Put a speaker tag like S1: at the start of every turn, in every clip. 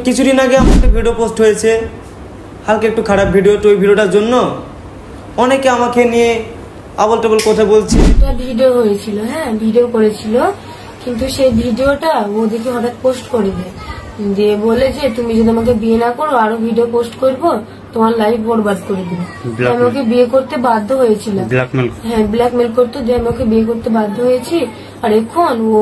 S1: কিছুদিন আগে আমার একটা ভিডিও পোস্ট হয়েছে, হালকা একটু খারাপ ভিডিও। তো ওই ভিডিওটার জন্য অনেকে আমাকে নিয়ে আবল টাবল কথা বলছে।
S2: একটা ভিডিও হয়েছিল, হ্যাঁ ভিডিও করেছিল, কিন্তু সেই ভিডিওটা ও দেখে হঠাৎ পোস্ট করে দেয়, দিয়ে বলে যে তুমি যদি আমাকে বিয়ে না করো আরো ভিডিও পোস্ট করবো, তোমার লাইফ বরবাদ করে দিবে। আমি ওকে বিয়ে করতে বাধ্য হয়েছিলাম, হ্যাঁ ব্ল্যাকমেল করতো, দিয়ে আমি ওকে বিয়ে করতে বাধ্য হয়েছি। আর এখন ও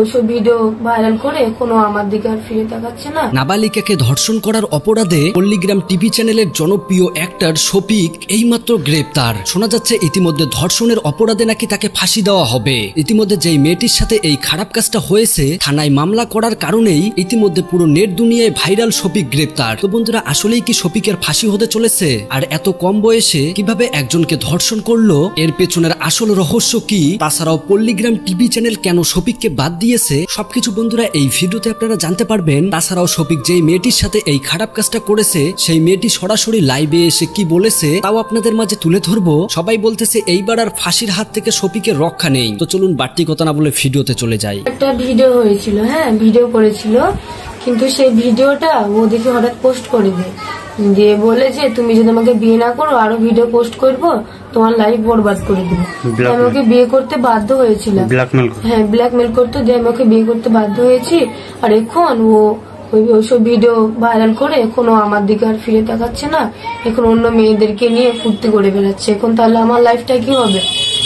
S2: ওইসব ভিডিও ভাইরাল করে কোনো আমার দিকে আর ফিরে তাকাচ্ছে না।
S3: নাবালিকাকে ধর্ষণ করার অপরাধে পল্লীগ্রাম টিভি চ্যানেলের জনপ্রিয় অ্যাক্টর শফিক এইমাত্র গ্রেপ্তার। শোনা যাচ্ছে ইতিমধ্যে ধর্ষণের অপরাধে নাকি তাকে ফাঁসি দেওয়া হবে। ইতিমধ্যে যেই মেয়েটির সাথে এই খারাপ কাজটা হয়েছে থানায় মামলা করার কারণেই ইতিমধ্যে পুরো নেট দুনিয়ায় ভাইরাল শফিক গ্রেপ্তার। তো বন্ধুরা, আসলেই কি শফিকের ফাঁসি হতে চলেছে? আর এত কম বয়সে কিভাবে একজনকে ধর্ষণ করলো, এর পেছনের আসল রহস্য কি? তাছাড়াও পল্লীগ্রাম টিভি চ্যানেল কেন শফিককে বাদ দিয়েছে, সবকিছু বন্ধুরা এই ভিডিওতে আপনারা জানতে পারবেন। তাছাড়াও শফিক যেই মেয়েটির সাথে এই খারাপ কাজটা করেছে সেই মেয়েটি সরাসরি লাইভে এসে কি বলেছে তাও আপনাদের মাঝে তুলে ধরবো। সবাই বলতেছে এইবার আর ফাঁসির হাত থেকে শফিকের রক্ষা নেই। তো চলুন বাড়তি কথা না বলে ভিডিওতে চলে যাই।
S2: একটা ভিডিও হয়েছিল, হ্যাঁ ভিডিও করেছিল, কিন্তু সেই ভিডিওটা ও দেখে হঠাৎ পোস্ট করে দেয়, দিয়ে বলে যে তুমি যদি আমাকে বিয়ে না করো আরো ভিডিও পোস্ট করবো, তোমার লাইফ বরবাদ করে দিবে। আমি ওকে বিয়ে করতে বাধ্য হয়েছিলাম, হ্যাঁ ব্ল্যাকমেল করতো, দিয়ে আমি ওকে বিয়ে করতে বাধ্য হয়েছি। আর এখন ও ওইসব ভিডিও ভাইরাল করে কোনো আমার দিকে আর ফিরে তাকাচ্ছে না, এখন অন্য মেয়েদেরকে নিয়ে ফুর্তি করে বেড়াচ্ছে। এখন তাহলে আমার লাইফটা কি হবে?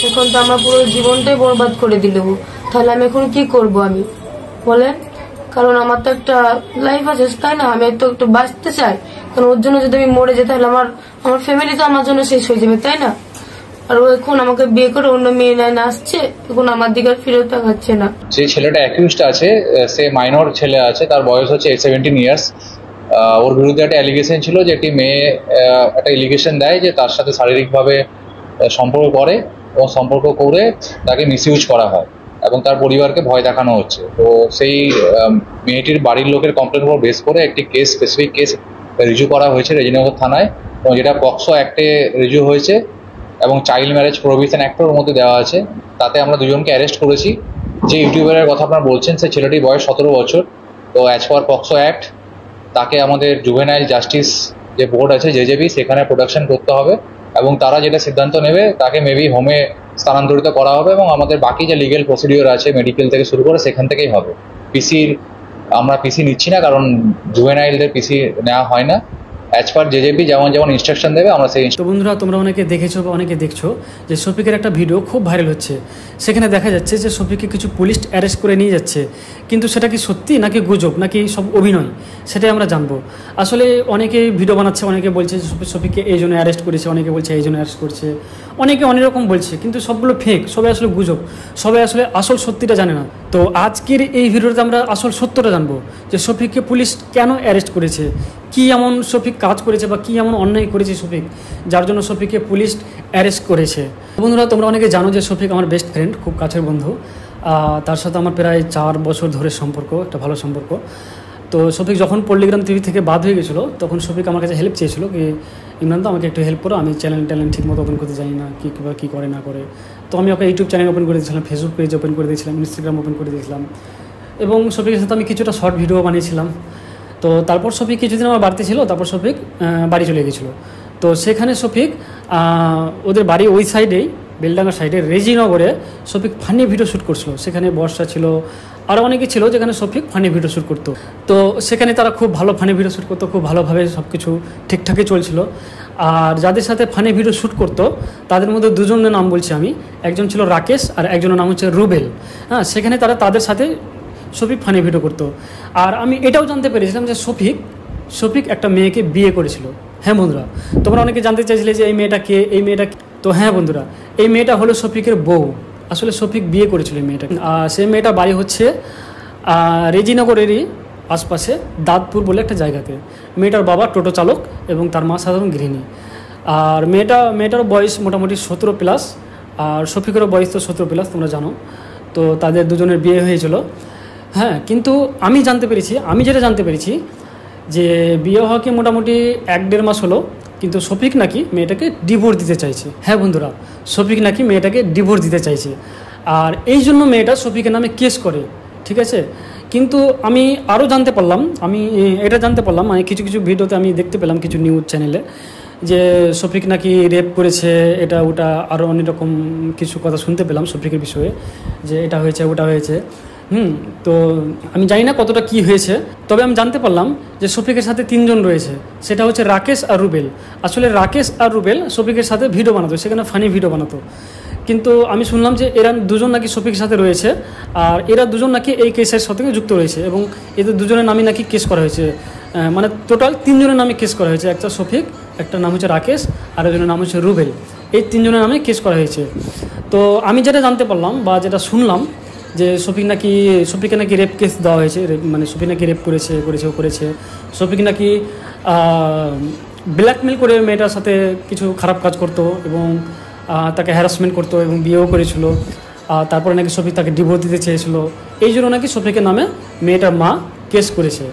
S2: এখন তো আমার পুরো জীবনটাই বরবাদ করে দিল। তাহলে আমি এখন কি করব আমি বলেন? কারণ আমার তো একটা লাইফ আছে, তাই না? আমি তো একটু বাঁচতে চাই, কারণ ওর জন্য যদি আমি মরে যাই তাহলে আমার ফ্যামিলি তো আমার জন্য শেষ হয়ে যাবে, তাই না? আর ও এখন আমাকে বিয়ে করে অন্য মেয়ে না আসছে, এখন আমার দিকে আর ফিরেও তাকাচ্ছে না।
S4: যে ছেলেটা অ্যাকিউজড আছে, সে মাইনর ছেলে আছে, তার বয়স হচ্ছে 17 ইয়ার্স। ওর বিরুদ্ধে একটা অ্যালিগেশন ছিল যে একটি মেয়ে একটা এলিগেশন দেয় যে তার সাথে শারীরিকভাবে সম্পর্ক করে এবং সম্পর্ক করে তাকে মিসইউজ করা হয় এবং তার পরিবারকে ভয় দেখানো হচ্ছে। তো সেই মেয়েটির বাড়ির লোকের কমপ্লেন উপর বেস করে একটি স্পেসিফিক কেস রিজু করা হয়েছে রেজিনগর থানায়, এবং যেটা পক্সো অ্যাক্টে রিজু হয়েছে এবং চাইল্ড ম্যারেজ প্রোহিবিশন অ্যাক্টের মধ্যে দেওয়া আছে। তাতে আমরা দুজনকে অ্যারেস্ট করেছি। যে ইউটিউবারের কথা আপনারা বলছেন সেই ছেলেটির বয়স 17 বছর। তো অ্যাজ পার পক্সো অ্যাক্ট তাকে আমাদের জুভেনাইল জাস্টিস যে বোর্ড আছে জেজেবি, সেখানে প্রোডাকশন করতে হবে এবং তারা যেটা সিদ্ধান্ত নেবে তাকে মেবি হোমে স্থানান্তরিত করা হবে এবং আমাদের বাকি যে লিগেল প্রসিডিওর আছে মেডিকেল থেকে শুরু করে সেখান থেকেই হবে। আমরা পিসি নিচ্ছি না, কারণ জুভেনাইলদের পিসি নেওয়া হয় না। অ্যাজ পার জেজেপি যেমন ইনস্ট্রাকশন দেবে আমরা সেই।
S5: তো বন্ধুরা, তোমরা অনেকে দেখেছো বা অনেকে দেখছো যে শফিকের একটা ভিডিও খুব ভাইরাল হচ্ছে। সেখানে দেখা যাচ্ছে যে শফিককে কিছু পুলিশ অ্যারেস্ট করে নিয়ে যাচ্ছে, কিন্তু সেটা কি সত্যি নাকি গুজব নাকি সব অভিনয়, সেটাই আমরা জানবো। আসলে অনেকে ভিডিও বানাচ্ছে, অনেকে বলছে যে শফিককে এই জন্য অ্যারেস্ট করেছে, অনেকে বলছে এই জন্য অ্যারেস্ট করছে, অনেকে অনেক রকম বলছে, কিন্তু সবগুলো ফেক, সবাই আসলে গুজব, সবাই আসলে আসল সত্যিটা জানে না। তো আজকের এই ভিডিওতে আমরা আসল সত্যটা জানবো যে শফিককে পুলিশ কেন অ্যারেস্ট করেছে, কি এমন শফিক কাজ করেছে বা কি এমন অন্যায় করেছে শফিক যার জন্য শফিককে পুলিশ অ্যারেস্ট করেছে। বন্ধুরা, তোমরা অনেকে জানো যে শফিক আমার বেস্ট ফ্রেন্ড, খুব কাছের বন্ধু। তার সাথে আমার প্রায় 4 বছর ধরে সম্পর্ক, একটা ভালো সম্পর্ক। তো শফিক যখন পল্লীগ্রাম টিভি থেকে বাদ হয়ে গেছিলো তখন শফিক আমার কাছে হেল্প চেয়েছিলো কি ইমরান, তো আমাকে একটু হেল্প করো, আমি চ্যানেল ঠিক মতো ওপেন করতে জানি না, কী করে না করে। তো আমি ওকে ইউটিউব চ্যানেল ওপেন করে দিয়েছিলাম, ফেসবুক পেজ ওপেন করে দিয়েছিলাম, ইনস্টাগ্রাম ওপেন করে দিয়েছিলাম এবং শফিকের সাথে আমি কিছুটা শর্ট ভিডিও বানিয়েছিলাম। তো তারপর শফিক কিছুদিন আমার বাড়িতে ছিল, তারপর শফিক বাড়ি চলে গেছিলো। তো সেখানে শফিক ওদের বাড়ি ওই সাইডেই, বেলডাঙ্গা সাইডে রেজিনগরে শফিক ফানি ভিডিও শ্যুট করছিল। সেখানে বর্ষা ছিল, আরও অনেকে ছিল যেখানে শফিক ফানি ভিডিও শ্যুট করতো। তো সেখানে তারা খুব ভালো ফানি ভিডিও শ্যুট করতো, খুব ভালোভাবে সব কিছু ঠিকঠাকই চলছিল। আর যাদের সাথে ফানি ভিডিও শ্যুট করতো তাদের মধ্যে দুজনের নাম বলছি আমি, একজন ছিল রাকেশ আর একজনের নাম হচ্ছে রুবেল। হ্যাঁ, সেখানে তাদের সাথে শফিক ফানি ভিডিও করতো। আর আমি এটাও জানতে পেরেছিলাম যে শফিক একটা মেয়েকে বিয়ে করেছিল। হ্যাঁ বন্ধুরা, তোমরা অনেকে জানতে চাইছিলে যে এই মেয়েটা কে, এই মেয়েটা। তো হ্যাঁ বন্ধুরা, এই মেয়েটা হলো শফিকের বউ। আসলে শফিক বিয়ে করেছিল এই মেয়েটাকে। সেই মেয়েটা বাড়ি হচ্ছে রেজিনগরেরই আশপাশে দাঁতপুর বলে একটা জায়গাতে। মেয়েটার বাবা টোটো চালক এবং তার মা সাধারণ গৃহিণী। আর মেয়েটার বয়স মোটামুটি 17+, আর শফিকেরও বয়স তো 17+, তোমরা জানো। তো তাদের দুজনের বিয়ে হয়েছিল। হ্যাঁ, কিন্তু আমি যেটা জানতে পেরেছি যে বিয়ে হওয়াকে মোটামুটি 1-1.5 মাস হলো, কিন্তু শফিক নাকি মেয়েটাকে ডিভোর্স দিতে চাইছে। হ্যাঁ বন্ধুরা, শফিক নাকি মেয়েটাকে ডিভোর্স দিতে চাইছে। আর এই জন্য মেয়েটা শফিকের নামে কেস করে, ঠিক আছে। কিন্তু আমি আরও জানতে পারলাম, এটা জানতে পারলাম, মানে কিছু কিছু ভিডিওতে আমি দেখতে পেলাম কিছু নিউজ চ্যানেলে যে শফিক নাকি রেপ করেছে, এটা ওটা আরও অনেক রকম কিছু কথা শুনতে পেলাম শফিকের বিষয়ে, যে এটা হয়েছে ওটা হয়েছে। তো আমি জানি না কতটা কি হয়েছে, তবে আমি জানতে পারলাম যে শফিকের সাথে 3 জন রয়েছে, সেটা হচ্ছে রাকেশ আর রুবেল। আসলে রাকেশ আর রুবেল শফিকের সাথে ভিডিও বানাতো, সেখানে ফানি ভিডিও বানাতো, কিন্তু আমি শুনলাম যে এরা 2 জন নাকি শফিকের সাথে রয়েছে, আর এরা 2 জন নাকি এই কেসের সাথে যুক্ত রয়েছে, এবং এদের 2 জনের নামে নাকি কেস করা হয়েছে, মানে টোটাল 3 জনের নামে কেস করা হয়েছে, একটা শফিক, একটা নাম হচ্ছে রাকেশ, আর একজনের নাম হচ্ছে রুবেল। এই 3 জনের নামে কেস করা হয়েছে। তো আমি যেটা জানতে পারলাম বা যেটা শুনলাম যে শফিককে নাকি রেপ কেস দেওয়া হয়েছে, মানে শফিক নাকি রেপ করেছে। শফিক নাকি ব্ল্যাকমেল করে মেয়েটার সাথে কিছু খারাপ কাজ করতো এবং তাকে হ্যারাসমেন্ট করতো এবং বিয়েও করেছিল। তারপরে নাকি শফিক তাকে ডিভোর্স দিতে চেয়েছিল, এই জন্য নাকি শফিকের নামে মেয়েটার মা কেস করেছে।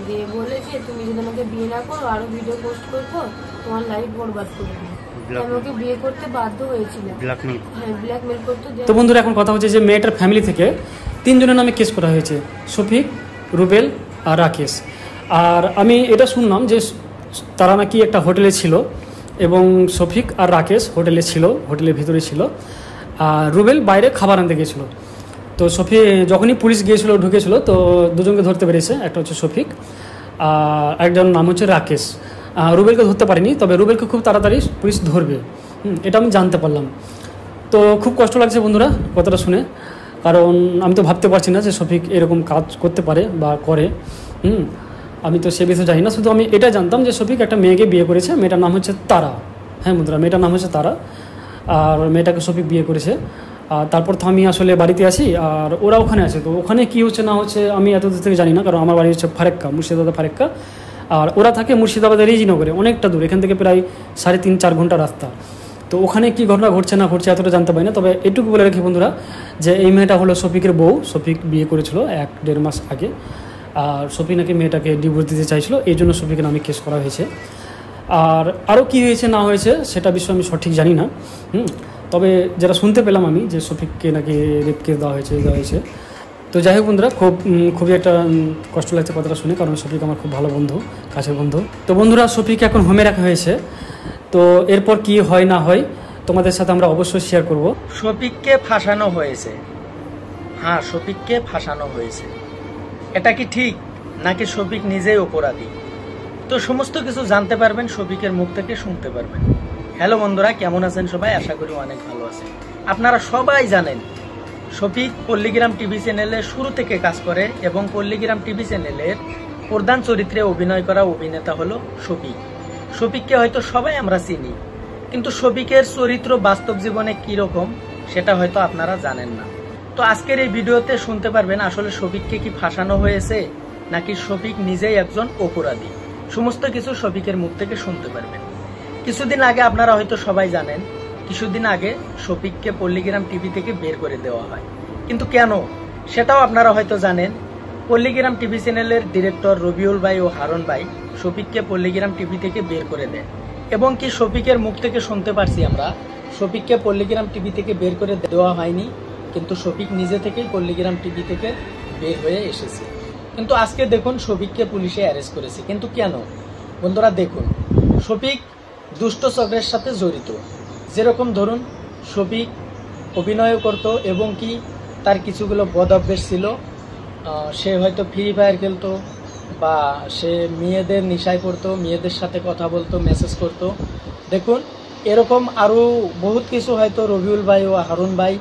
S2: দিয়ে বলেছে তুমি যদি আমাকে বিয়ে না করো আরো ভিডিও পোস্ট করবো, তোমার লাইফ বরবাদ করে দেবো। আমি ওকে বিয়ে করতে বাধ্য হয়েছিলাম, ব্ল্যাকমেল করতে।
S5: তো বন্ধুরা, এখন কথা হচ্ছে যে মেয়েটার ফ্যামিলি থেকে 3 জনের নামে কেস করা হয়েছে, শফিক, রুবেল আর রাকেশ। আর আমি এটা শুনলাম যে তারা নাকি একটা হোটেলে ছিল এবং শফিক আর রাকেশ হোটেলের ভিতরে ছিল, আর রুবেল বাইরে খাবার আনতে গিয়েছিল। তো যখনই পুলিশ ঢুকেছিল তো 2 জনকে ধরতে পেরেছে, একটা হচ্ছে শফিক আর একজন নাম হচ্ছে রাকেশ। রুবেলকে ধরতে পারিনি, তবে রুবেলকে খুব তাড়াতাড়ি পুলিশ ধরবে, এটা আমি জানতে পারলাম। তো খুব কষ্ট লাগছে বন্ধুরা কথাটা শুনে, কারণ আমি তো ভাবতে পারছি না যে শফিক এরকম কাজ করতে পারে বা করে। আমি তো সে বিষয়ে জানি না, শুধু আমি এটা জানতাম যে শফিক একটা মেয়েকে বিয়ে করেছে, মেয়েটার নাম হচ্ছে তারা। হ্যাঁ বন্ধুরা, মেয়েটার নাম হচ্ছে তারা, আর মেয়েটাকে শফিক বিয়ে করেছে। আর তারপর তো আমি আসলে বাড়িতে আসি, আর ওরা ওখানে আছে। তো ওখানে কী হচ্ছে না হচ্ছে আমি এত দূর থেকে জানি না, কারণ আমার বাড়ি হচ্ছে ফারাক্কা, মুর্শিদাবাদ ফারাক্কা, আর ওরা থাকে মুর্শিদাবাদের রিজিনগরে, অনেকটা দূর, এখান থেকে প্রায় 3.5-4 ঘন্টা রাস্তা। তো ওখানে কী ঘটনা ঘটছে না ঘটছে এতটা জানতে পারি না, তবে এটুকু বলে রাখি বন্ধুরা যে এই মেয়েটা হলো শফিকের বউ। শফিক বিয়ে করেছিল 1-1.5 মাস আগে, আর শফিক নাকি মেয়েটাকে ডিভোর্স দিতে চাইছিল, এই জন্য শফিকের নামে কেস করা হয়েছে। আর আরও কী হয়েছে না হয়েছে সেটা বিষয়ে আমি সঠিক জানি না, তবে যেটা শুনতে পেলাম আমি যে শফিককে নাকি রেপ কেস দেওয়া হয়েছে। তো যাই হোক বন্ধুরা, খুবই একটা কষ্ট লাগছে কথাটা শুনে, কারণ শফিক আমার খুব ভালো বন্ধু, কাছের বন্ধু। তো বন্ধুরা, শফিক এখন হোমে রাখা হয়েছে, তো এরপর কি হয় না হয় তোমাদের সাথে আমরা অবশ্যই শেয়ার করব।
S6: শফিককে ফাঁসানো হয়েছে, হ্যাঁ শফিককে ফাঁসানো হয়েছে। এটা কি ঠিক নাকি শফিক নিজেই অপরাধী? তো সমস্ত কিছু জানতে পারবেন শফিকের মুখ থেকে, শুনতে পারবেন। হ্যালো বন্ধুরা, কেমন আছেন সবাই? আশা করি অনেক ভালো আছেন। আপনারা সবাই জানেন শফিক পল্লীগ্রাম টিভি চ্যানেলে শুরু থেকে কাজ করে এবং পল্লীগ্রাম টিভি চ্যানেলের প্রধান চরিত্রে অভিনয় করা অভিনেতা হলো শফিক। শফিককে হয়তো সবাই আমরা চিনি, কিন্তু শফিকের চরিত্র বাস্তব জীবনে কি রকম সেটা হয়তো আপনারা জানেন না। তো আজকের এই ভিডিওতে শুনতে পারবেন আসলে শফিককে কি ফাঁসানো হয়েছে নাকি শফিক নিজেই একজন অপরাধী। সমস্ত কিছু শফিকের মুখ থেকে শুনতে পারবেন। কিছুদিন আগে আপনারা হয়তো সবাই জানেন, কিছুদিন আগে শফিককে পল্লীগ্রাম টিভি থেকে বের করে দেওয়া হয়। কিন্তু কেন সেটাও আপনারা হয়তো জানেন। পল্লীগ্রাম টিভি চ্যানেলের ডিরেক্টর রবিউল ভাই ও হারুন ভাই শফিককে পল্লীগ্রাম টিভি থেকে বের করে দেন, এবং কি শফিকের মুখ থেকে শুনতে পারছি আমরা শফিককে পল্লীগ্রাম টিভি থেকে বের করে দেওয়া হয়নি, কিন্তু শফিক নিজে থেকেই পল্লীগ্রাম টিভি থেকে বের হয়ে এসেছে। কিন্তু আজকে দেখুন শফিককে পুলিশে অ্যারেস্ট করেছে। কিন্তু কেন বন্ধুরা? দেখুন, শফিক দুষ্ট চক্রের সাথে জড়িত। যেরকম ধরুন শফিক অভিনয় করত এবং কি তার কিছুগুলো বদ অভ্যেস ছিল। সে হয়তো ফ্রি ফায়ার খেলতো, বা সে মেয়েদের নেশায় পড়তো, মেয়েদের সাথে কথা বলতো, মেসেজ করতো। দেখুন এরকম আরও বহুত কিছু হয়তো রবিউল ভাই ও হারুন ভাই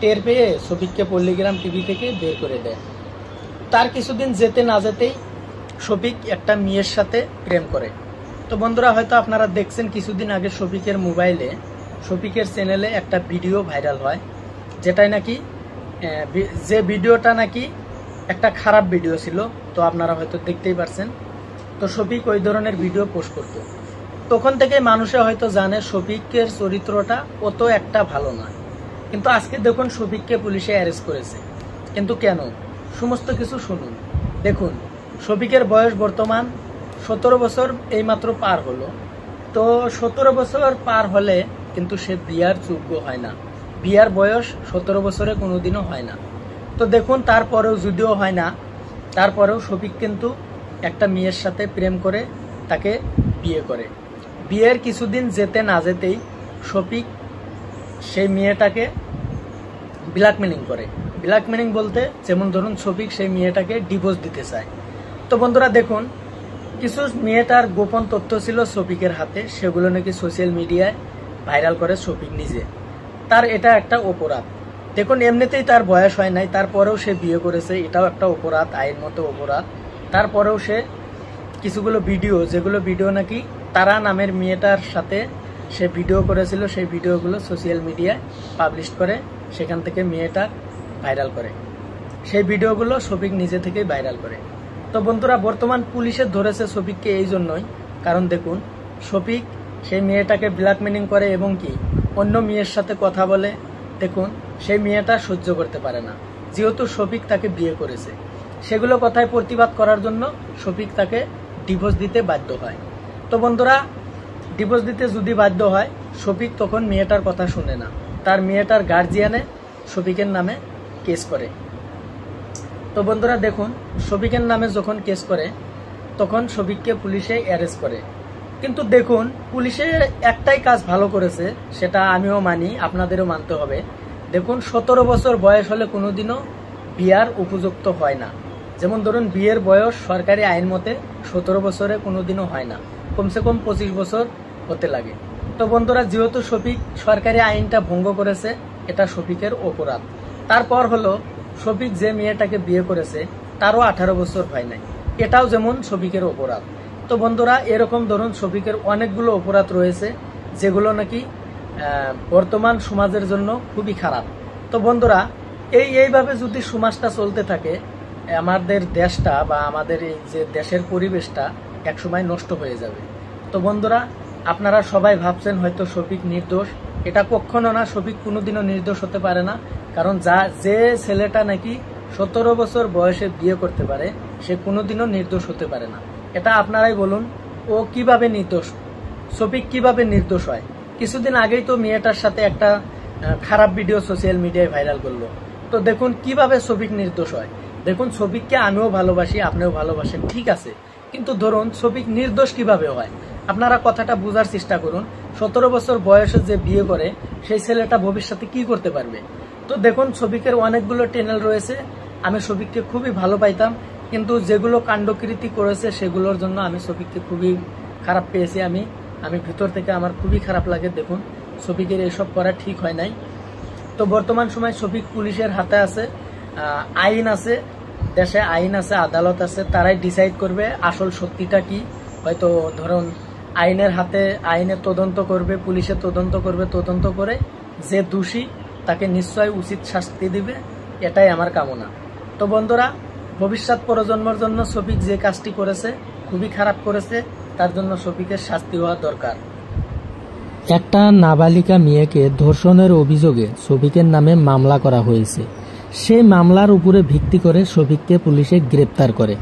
S6: টের পেয়ে শফিককে পল্লীগ্রাম টিভি থেকে বের করে দেয়। তার কিছুদিন যেতে না যেতেই শফিক একটা মেয়ের সাথে প্রেম করে। তো বন্ধুরা, হয়তো আপনারা দেখছেন কিছুদিন আগে শফিকের মোবাইলে, শফিকের চ্যানেলে একটা ভিডিও ভাইরাল হয়, যেটাই নাকি যে ভিডিওটা নাকি একটা খারাপ ভিডিও ছিল। তো আপনারা হয়তো দেখতেই পারছেন। তো শফিক ওই ধরনের ভিডিও পোস্ট করত। তখন থেকে মানুষে হয়তো জানে শফিকের চরিত্রটা অত একটা ভালো নয়। কিন্তু আজকে দেখুন শফিককে পুলিশে অ্যারেস্ট করেছে। কিন্তু কেন? সমস্ত কিছু শুনুন। দেখুন, শফিকের বয়স বর্তমান 17 বছর এইমাত্র পার হলো। তো 17 বছর পার হলে কিন্তু সে বিয়ার যোগ্য হয় না। বিয়ার বয়স 17 বছরে কোনোদিনও হয় না। তো দেখুন, তারপরেও যদিও হয় না, তারপরেও শফিক কিন্তু একটা মেয়ের সাথে প্রেম করে তাকে বিয়ে করে। বিয়ের কিছুদিন যেতে না যেতেই শফিক সেই মেয়েটাকে ব্ল্যাকমেলিং করে। ব্ল্যাকমেলিং বলতে যেমন ধরুন শফিক সেই মেয়েটাকে ডিভোর্স দিতে চায়। তো বন্ধুরা দেখুন, কিছু মেয়েটার গোপন তথ্য ছিল শফিকের হাতে, সেগুলো নাকি সোশ্যাল মিডিয়ায় ভাইরাল করে শফিক নিজে। তার এটা একটা অপরাধ। দেখুন, এমনিতেই তার বয়স হয় নাই, তারপরেও সে বিয়ে করেছে, এটাও একটা অপরাধ, আইন মতো অপরাধ। তারপরেও সে কিছুগুলো ভিডিও, যেগুলো ভিডিও নাকি তারা নামের মেয়েটার সাথে সে ভিডিও করেছিল, সেই ভিডিওগুলো সোশ্যাল মিডিয়ায় পাবলিশ করে, সেখান থেকে মেয়েটা ভাইরাল করে। সেই ভিডিওগুলো শফিক নিজে থেকেই ভাইরাল করে। তো বন্ধুরা, বর্তমান পুলিশে ধরেছে শফিককে এই জন্যই, কারণ দেখুন শফিক সেই মেয়েটাকে ব্ল্যাকমেলিং করে এবং কি অন্য মেয়ের সাথে কথা বলে। দেখুন, সেই মেয়েটা সহ্য করতে পারে না, যেহেতু শফিক তাকে বিয়ে করেছে। সেগুলো কথায় প্রতিবাদ করার জন্য শফিক তাকে ডিভোর্স দিতে বাধ্য হয়। তো বন্ধুরা, ডিভোর্স দিতে যদি বাধ্য হয়, শফিক তখন মেয়েটার কথা শুনে না, তার মেয়েটার গার্জিয়ানে শফিকের নামে কেস করে। তো বন্ধুরা দেখুন, শফিকের নামে যখন কেস করে তখন শফিককে পুলিশে অ্যারেস্ট করে। কিন্তু দেখুন, পুলিশে একটাই কাজ ভালো করেছে, সেটা আমিও মানি, আপনাদেরও মানতে হবে। দেখুন, 17 বছর বয়স হলে কোনোদিনও বিয়ার উপযুক্ত হয় না। যেমন ধরুন, বিয়ের বয়স সরকারি আইন মতে 17 বছরে কোনোদিনও হয় না, কমসে কম 25 বছর হতে লাগে। তো বন্ধুরা, যেহেতু শফিক সরকারি আইনটা ভঙ্গ করেছে, এটা শফিকের অপরাধ। তারপর হলো শফিক যে মেয়েটাকে বিয়ে করেছে তারও 18 বছর হয় নাই, এটাও যেমন শফিকের অপরাধ। তো বন্ধুরা, এরকম ধরুন শফিকের অনেকগুলো অপরাধ রয়েছে, যেগুলো নাকি বর্তমান সমাজের জন্য খুবই খারাপ। তো বন্ধুরা, এইভাবে যদি সমাজটা চলতে থাকে, আমাদের দেশটা বা আমাদের এই যে দেশের পরিবেশটা একসময় নষ্ট হয়ে যাবে। তো বন্ধুরা, আপনারা সবাই ভাবছেন হয়তো শফিক নির্দোষ, এটা কখনো না, শফিক কোনোদিনও নির্দোষ হতে পারে না। কারণ যে ছেলেটা নাকি 17 বছর বয়সে বিয়ে করতে পারে, সে কোনোদিনও নির্দোষ হতে পারে না। এটা আপনারাই বলুন, ও কিভাবে নির্দোষ, শফিক কিভাবে নির্দোষ হয়? কিছুদিন আগেই তো মেয়েটার সাথে একটা খারাপ ভিডিও সোশ্যাল মিডিয়ায় ভাইরাল করলো। তো দেখুন কিভাবে শফিক নির্দোষ হয়। দেখুন, শফিককে আমিও ভালোবাসি, আপনিও ভালোবাসেন, ঠিক আছে, কিন্তু ধরুন শফিক নির্দোষ কিভাবে হয়? আপনারা কথাটা বোঝার চেষ্টা করুন। 17 বছর বয়সে যে বিয়ে করে, সেই ছেলেটা ভবিষ্যতে কি করতে পারবে? তো দেখুন, শফিকের অনেকগুলো চ্যানেল রয়েছে, আমি শফিককে খুবই ভালো পাইতাম, কিন্তু যেগুলো কাণ্ডকৃতি করেছে সেগুলোর জন্য আমি শফিককে খুবই খারাপ পেয়েছি। আমি ভিতর থেকে আমার খুবই খারাপ লাগে। দেখুন, শফিকের এইসব করা ঠিক হয় নাই। তো বর্তমান সময় শফিক পুলিশের হাতে আছে, আইন আছে, দেশে আইন আছে, আদালত আছে, তারাই ডিসাইড করবে আসল সত্যিটা কি। হয়তো ধরুন আইনের হাতে, আইনে তদন্ত করবে, পুলিশে তদন্ত করবে, তদন্ত করে যে দোষী তাকে নিশ্চয় উচিত শাস্তি দিবে, এটাই আমার কামনা। তো বন্ধুরা, ভবিষ্যৎ প্রজন্মের জন্য শফিক যে কাজটি করেছে খুবই খারাপ করেছে, তার জন্য শফিকের শাস্তি হওয়া দরকার।
S7: একটা নাবালিকা মেয়েকে ধর্ষণের অভিযোগে শফিকের নামে মামলা করা হয়েছে। সেই মামলার উপরে ভিত্তি করে শফিককে পুলিশে গ্রেপ্তার করে।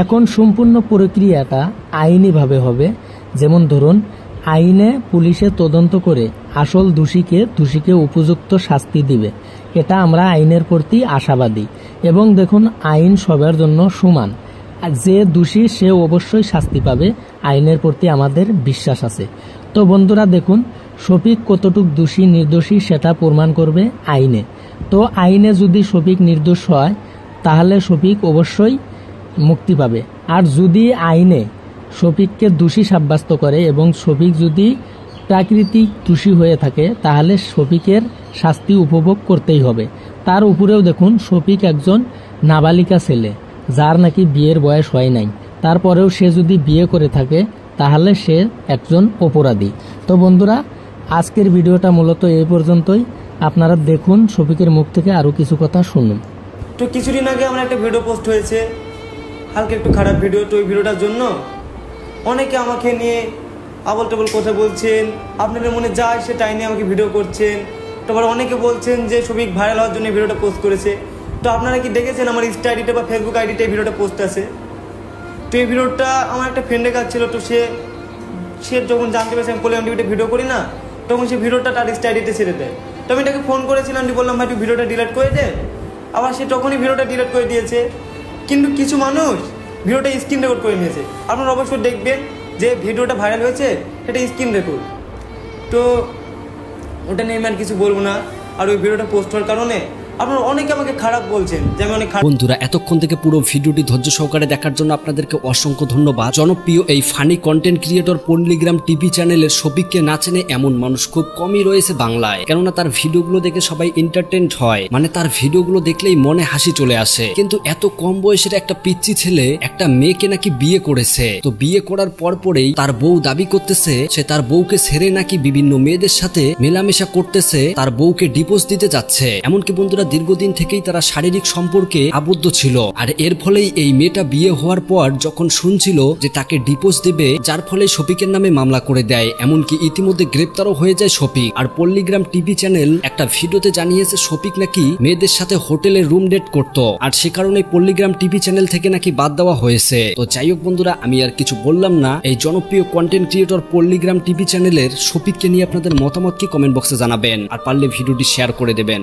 S7: এখন সম্পূর্ণ প্রক্রিয়াটা আইনিভাবে হবে। যেমন ধরুন, আইনে পুলিশে তদন্ত করে আসল দোষীকে উপযুক্ত শাস্তি দিবে, এটা আমরা আইনের প্রতি আশাবাদী। এবং দেখুন, আইন সবার জন্য সমান, যে দোষী সে অবশ্যই শাস্তি পাবে, আইনের প্রতি আমাদের বিশ্বাস আছে। তো বন্ধুরা দেখুন, শফিক কতটুক দোষী নির্দোষী সেটা প্রমাণ করবে আইনে। তো আইনে যদি শফিক নির্দোষ হয় তাহলে শফিক অবশ্যই মুক্তি পাবে। আর যদি আইনে শফিককে দোষী সাব্যস্ত করে এবং শফিক যদি প্রাকৃতিক দোষী হয়ে থাকে, তাহলে শফিকের শাস্তি উপভোগ করতেই হবে। তার উপরেও দেখুন, শফিক একজন নাবালিকা ছেলে, যার নাকি বিয়ের বয়স হয় নাই, তারপরেও সে যদি বিয়ে করে থাকে তাহলে সে একজন অপরাধী। তো বন্ধুরা, আজকের ভিডিওটা মূলত এই পর্যন্তই। আপনারা দেখুন, শফিকের মুখ থেকে আরও কিছু কথা শুনুন।
S1: তো কিছুদিন আগে আমার একটা ভিডিও পোস্ট হয়েছে, হালকা একটু খারাপ ভিডিও। তো ওই ভিডিওটার জন্য অনেকে আমাকে নিয়ে আবল টাবল কথা বলছেন, আপনাদের মনে যায় সে টাই নিয়ে আমাকে ভিডিও করছেন। তারপর অনেকে বলছেন যে শফিক ভাইরাল হওয়ার জন্য ভিডিওটা পোস্ট করেছে। তো আপনারা কি দেখেছেন আমার ইনস্টা আইডিতে বা ফেসবুক আইডিতে এই ভিডিওটা পোস্ট আছে? তো এই ভিডিওটা আমার একটা ফ্রেন্ডের কাছে ছিল। তো সে যখন জানতে পেরেছে আমি পোলিয়াম টিভিতে ভিডিও করি না, তখন সে ভিডিওটা তার ইনস্টা আইডিতে ছেড়ে দেয়। তো আমি তাকে ফোন করেছিলাম, বললাম ভাই তুই ভিডিওটা ডিলিট করে দে। আবার সে তখনই ভিডিওটা ডিলিট করে দিয়েছে। কিন্তু কিছু মানুষ ভিডিওটা স্ক্রিন রেকর্ড করে নিয়েছে। আপনারা অবশ্যই দেখবেন যে ভিডিওটা ভাইরাল হয়েছে সেটা স্ক্রিন রেকর্ড। তো ওটা নিয়ে আমি আর কিছু বলবো না। আর ওই ভিডিওটা পোস্ট হওয়ার কারণে আপনারা অনেকে আমাকে খারাপ বলছেন যে আমি অনেক খারাপ।
S3: বন্ধুরা, এতক্ষণ থেকে পুরো ভিডিওটি ধৈর্য সহকারে দেখার জন্য আপনাদেরকে অসংখ্য ধন্যবাদ। জনপ্রিয় এই ফানি কন্টেন্ট ক্রিয়েটর পল্লীগ্রাম টিভি চ্যানেলের শফিককে না চেনে এমন মানুষ খুব কমই রয়েছে বাংলায়। কেননা তার ভিডিওগুলো দেখে সবাই এন্টারটেইনড হয়, মানে তার ভিডিওগুলো দেখলেই মনে হাসি চলে আসে। কিন্তু এত কম বয়সের একটা পিচ্চি ছেলে একটা মেয়েকে নাকি বিয়ে করেছে। তো বিয়ে করার পরেই তার বউ দাবি করতেছে সে তার বউকে ছেড়ে নাকি বিভিন্ন মেয়েদের সাথে মেলামেশা করতেছে, তার বউকে ডিভোর্স দিতে যাচ্ছে। এমনকি বন্ধুরা দীর্ঘদিন থেকেই তারা শারীরিক সম্পর্কে আবদ্ধ ছিল। আর এর ফলেই এই মেয়েটা বিয়ে হওয়ার পর যখন শুনছিল যে তাকে ডিভোর্স দেবে, যার ফলে শফিকের নামে মামলা করে দেয়। এমনকি ইতিমধ্যে গ্রেপ্তারও হয়ে যায় শফিক। আর পল্লীগ্রাম টিভি চ্যানেল একটা ভিডিওতে জানিয়েছে শফিক নাকি মেয়েদের সাথে হোটেলে রুম ডেট করত, আর সে কারণে পল্লীগ্রাম টিভি চ্যানেল থেকে নাকি বাদ দেওয়া হয়েছে। তো যাই হোক বন্ধুরা, আমি আর কিছু বললাম না। এই জনপ্রিয় কন্টেন্ট ক্রিয়েটর পল্লীগ্রাম টিভি চ্যানেলের শফিককে নিয়ে আপনাদের মতামত কি কমেন্ট বক্সে জানাবেন, আর পারলে ভিডিওটি শেয়ার করে দেবেন।